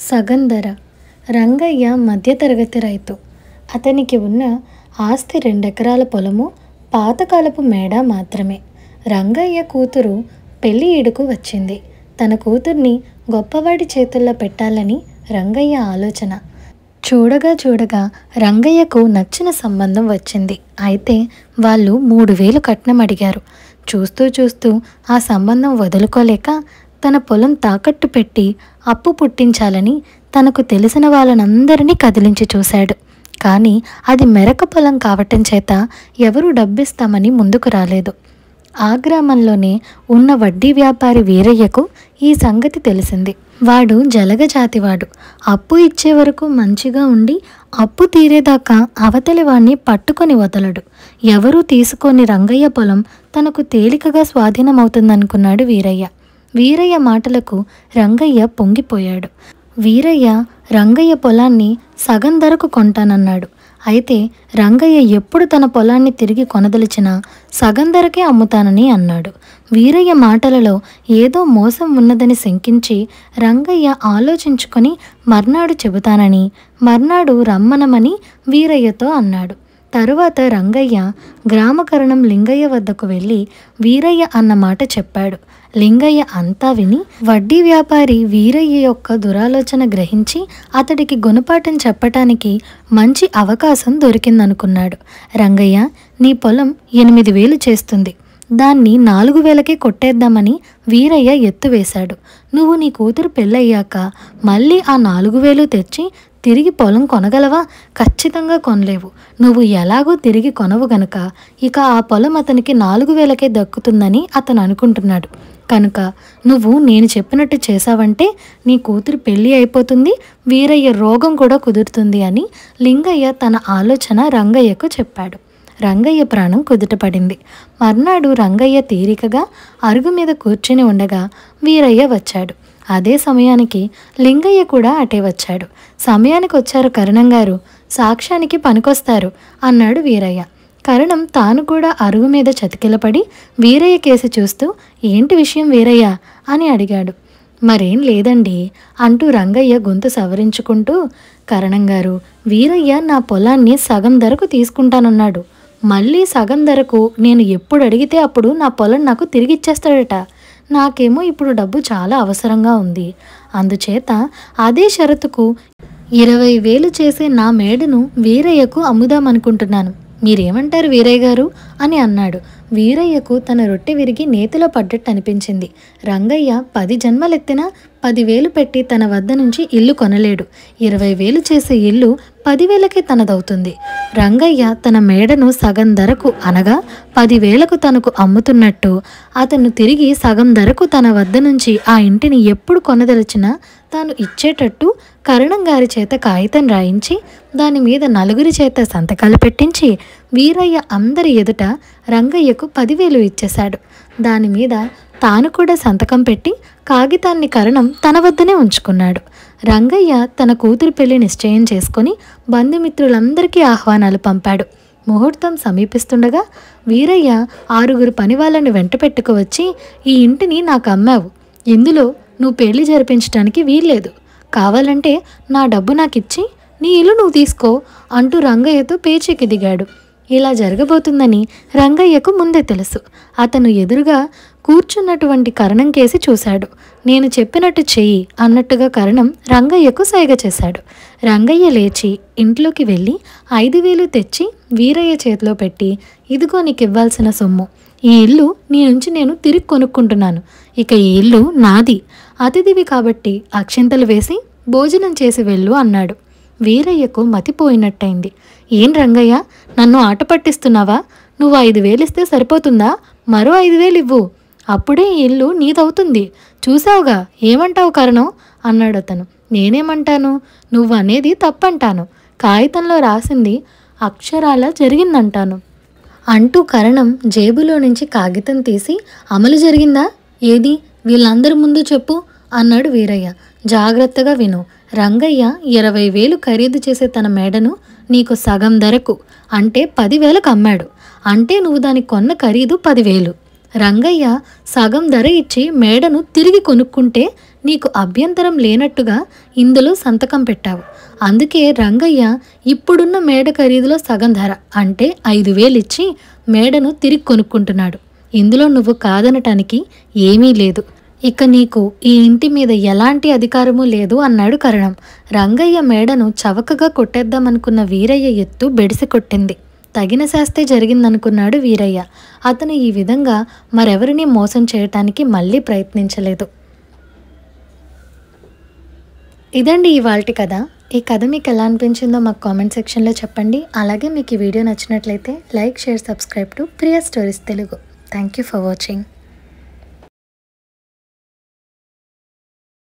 సగం ధర. రంగయ్య మధ్యతరగతి రైతు. అతనికి ఉన్న ఆస్తి 2 ఎకరాల పొలము, పాతకాలపు మేడ మాత్రమే. రంగయ్య కూతురు పెళ్లి ఈడుకు వచ్చింది. తన కూతుర్ని గొప్పవాడి చేతుల్లో పెట్టాలని రంగయ్య ఆలోచన. చూడగా రంగయ్యకు నచ్చిన సంబంధం వచ్చింది. అయితే వాళ్ళు 3000 కట్నం అడిగారు. చూస్తూ ఆ సంబంధం వదులుకోలేక తన పొలం తాకట్టు పెట్టి అప్పు పుట్టించాలని తనకు తెలిసిన వాళ్ళనందరినీ కదిలించి చూశాడు. కానీ అది మెరక పొలం కావటం చేత ఎవరూ డబ్బిస్తామని ముందుకు రాలేదు. ఆ గ్రామంలోనే ఉన్న వడ్డీ వ్యాపారి వీరయ్యకు ఈ సంగతి తెలిసింది. వాడు జలగజాతివాడు. అప్పు ఇచ్చే వరకు మంచిగా ఉండి అప్పు తీరేదాకా అవతలి వాణ్ణి పట్టుకొని వదలడు. ఎవరూ తీసుకొని రంగయ్య పొలం తనకు తేలికగా స్వాధీనమవుతుందనుకున్నాడు వీరయ్య. వీరయ్య మాటలకు రంగయ్య పొంగిపోయాడు. వీరయ్య రంగయ్య పొలాన్ని సగం ధరకు కొంటానన్నాడు. అయితే రంగయ్య ఎప్పుడు తన పొలాన్ని తిరిగి కొనదలిచినా సగం ధరకే అమ్ముతానని అన్నాడు. వీరయ్య మాటలలో ఏదో మోసం ఉన్నదని శంకించి రంగయ్య ఆలోచించుకొని మర్నాడు చెబుతానని, మర్నాడు రమ్మనమని వీరయ్యతో అన్నాడు. తరువాత రంగయ్య గ్రామకరణం లింగయ్య వద్దకు వెళ్ళి వీరయ్య అన్న మాట చెప్పాడు. లింగయ్య అంతా విని వడ్డీ వ్యాపారి వీరయ్య యొక్క దురాలోచన గ్రహించి అతడికి గుణపాఠం చెప్పటానికి మంచి అవకాశం దొరికిందనుకున్నాడు. రంగయ్య, నీ పొలం 8000 చేస్తుంది. దాన్ని 4000కే కొట్టేద్దామని వీరయ్య ఎత్తువేశాడు. నువ్వు నీ కూతురు పెళ్ళయ్యాక మళ్ళీ ఆ 4000 తెచ్చి తిరిగి పొలం కొనగలవా? ఖచ్చితంగా కొనలేవు. నువ్వు ఎలాగో తిరిగి కొనవు గనక ఇక ఆ పొలం అతనికి 4000కే దక్కుతుందని అతను అనుకుంటున్నాడు. కనుక నువ్వు నేను చెప్పినట్టు చేశావంటే నీ కూతురు పెళ్ళి అయిపోతుంది, వీరయ్య రోగం కూడా కుదురుతుంది అని లింగయ్య తన ఆలోచన రంగయ్యకు చెప్పాడు. రంగయ్య ప్రాణం కుదుటపడింది. మర్నాడు రంగయ్య తీరికగా అరుగు మీద కూర్చుని ఉండగా వీరయ్య వచ్చాడు. అదే సమయానికి లింగయ్య కూడా అటే వచ్చాడు. సమయానికి వచ్చారు కరణంగారు, సాక్ష్యానికి పనికొస్తారు అన్నాడు వీరయ్య. కరణం తాను కూడా అరుగు మీద చతికిలపడి వీరయ్య కేసి చూస్తూ, ఏంటి విషయం వీరయ్య అని అడిగాడు. మరేం లేదండి అంటూ రంగయ్య గొంతు సవరించుకుంటూ, కరణంగారు, వీరయ్య నా పొలాన్ని సగం ధరకు తీసుకుంటానన్నాడు. మళ్ళీ సగం ధరకు నేను ఎప్పుడు అడిగితే అప్పుడు నా పొలం నాకు తిరిగిచ్చేస్తాడట. నాకేమో ఇప్పుడు డబ్బు చాలా అవసరంగా ఉంది. అందుచేత అదే షరతుకు 20,000 చేసే నా మేడను వీరయ్యకు అమ్ముదామనుకుంటున్నాను. మీరేమంటారు వీరయ్య గారు అని అన్నాడు. వీరయ్యకు తన రొట్టె విరిగి నేతిలో పడ్డట్టు అనిపించింది. రంగయ్య 10 జన్మలెత్తినా 10,000 పెట్టి తన వద్ద నుంచి ఇల్లు కొనలేడు. 20,000 చేసే ఇల్లు 10,000కే తనదవుతుంది. రంగయ్య తన మేడను సగం ధరకు అనగా 10,000కు తనకు అమ్ముతున్నట్టు అతను తిరిగి సగం ధరకు తన వద్ద నుంచి ఆ ఇంటిని ఎప్పుడు కొనదలిచినా తాను ఇచ్చేటట్టు కరణం గారి చేత కాగితం రాయించి దాని మీద 4 చేత సంతకాలు పెట్టించి వీరయ్య అందరి ఎదుట రంగయ్యకు 10,000 ఇచ్చేశాడు. దాని మీద తాను కూడా సంతకం పెట్టి కాగితాన్ని కరణం తన వద్దనే ఉంచుకున్నాడు. రంగయ్య తన కూతురు పెళ్లి నిశ్చయం చేసుకొని బంధుమిత్రులందరికీ ఆహ్వానాలు పంపాడు. ముహూర్తం సమీపిస్తుండగా వీరయ్య 6 పని వాళ్ళని వెంట పెట్టుకువచ్చి, ఈ ఇంటిని నాకు అమ్మావు, ఇందులో నువ్వు పెళ్లి జరిపించడానికి వీల్లేదు. కావాలంటే నా డబ్బు నాకిచ్చి నీ ఇల్లు నువ్వు తీసుకో అంటూ రంగయ్యతో పేచీకి దిగాడు. ఇలా జరగబోతుందని రంగయ్యకు ముందే తెలుసు. అతను ఎదురుగా కూర్చున్నటువంటి కరణం కేసి చూశాడు. నేను చెప్పినట్టు చెయ్యి అన్నట్టుగా కరణం రంగయ్యకు సైగ చేశాడు. రంగయ్య లేచి ఇంట్లోకి వెళ్ళి 5,000 తెచ్చి వీరయ్య చేతిలో పెట్టి, ఇదిగో నీకు ఇవ్వాల్సిన సొమ్ము. ఈ ఇల్లు నీ నుంచి నేను తిరిగి కొనుక్కుంటున్నాను. ఇక ఈ ఇల్లు నాది. అతిథివి కాబట్టి అక్షింతలు వేసి భోజనం చేసి వెళ్ళు అన్నాడు. వీరయ్యకు మతిపోయినట్టయింది. ఏం రంగయ్య, నన్ను ఆట పట్టిస్తున్నావా? నువ్వు 5,000 ఇస్తే సరిపోతుందా? మరో 5,000 ఇవ్వు, అప్పుడే ఈ ఇల్లు నీదవుతుంది. చూసావుగా, ఏమంటావు కరణం అన్నాడు అతను. నేనేమంటాను? నువ్వు అనేది తప్పంటాను. కాగితంలో రాసింది అక్షరాల జరిగిందంటాను అంటూ కరణం జేబులో నుంచి కాగితం తీసి, అమలు జరిగిందా? ఏది వీళ్ళందరి ముందు చెప్పు అన్నాడు వీరయ్య. జాగ్రత్తగా విను. రంగయ్య 20,000 ఖరీదు చేసే తన మేడను నీకు సగం ధరకు అంటే 10,000కు అమ్మాడు. అంటే నువ్వు దాని కొన్న ఖరీదు 10,000. రంగయ్య సగం ధర ఇచ్చి మేడను తిరిగి కొనుక్కుంటే నీకు అభ్యంతరం లేనట్టుగా ఇందులో సంతకం పెట్టావు. అందుకే రంగయ్య ఇప్పుడున్న మేడ ఖరీదులో సగం ధర అంటే 5,000 ఇచ్చి మేడను తిరిగి కొనుక్కుంటున్నాడు. ఇందులో నువ్వు కాదనటానికి ఏమీ లేదు. ఇక నీకు ఈ ఇంటి మీద ఎలాంటి అధికారమూ లేదు అన్నాడు కరణం. రంగయ్య మేడను చవకగా కొట్టేద్దామనుకున్న వీరయ్య ఎత్తు బెడిసి కొట్టింది. తగిన శాస్తే జరిగిందనుకున్నాడు వీరయ్య. అతను ఈ విధంగా మరెవరినీ మోసం చేయటానికి మళ్ళీ ప్రయత్నించలేదు. ఇదండి ఇవాల్టి కథ. ఈ కథ మీకు ఎలా అనిపించిందో మాకు కామెంట్ సెక్షన్లో చెప్పండి. అలాగే మీకు ఈ వీడియో నచ్చినట్లయితే like, share, subscribe to Priya stories Telugu. Thank you for watching.